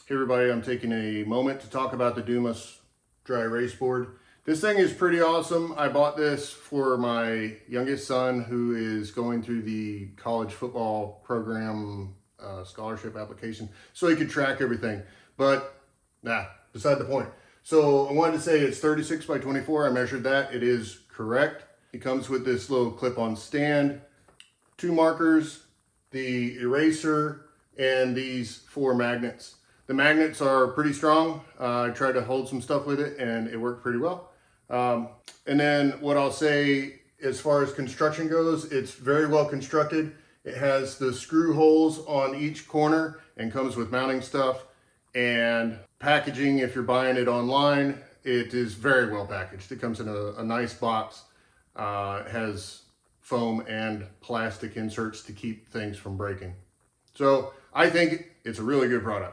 Hey everybody, I'm taking a moment to talk about the DUMOS dry erase board. This thing is pretty awesome. I bought this for my youngest son who is going through the college football program scholarship application so he could track everything. But beside the point. So I wanted to say it's 36 by 24. I measured that. It is correct. It comes with this little clip-on stand, 2 markers, the eraser, and these 4 magnets. The magnets are pretty strong. I tried to hold some stuff with it and it worked pretty well. And then what I'll say as far as construction goes, it's very well constructed. It has the screw holes on each corner and comes with mounting stuff and packaging. If you're buying it online, it is very well packaged. It comes in a nice box. It has foam and plastic inserts to keep things from breaking. So I think it's a really good product.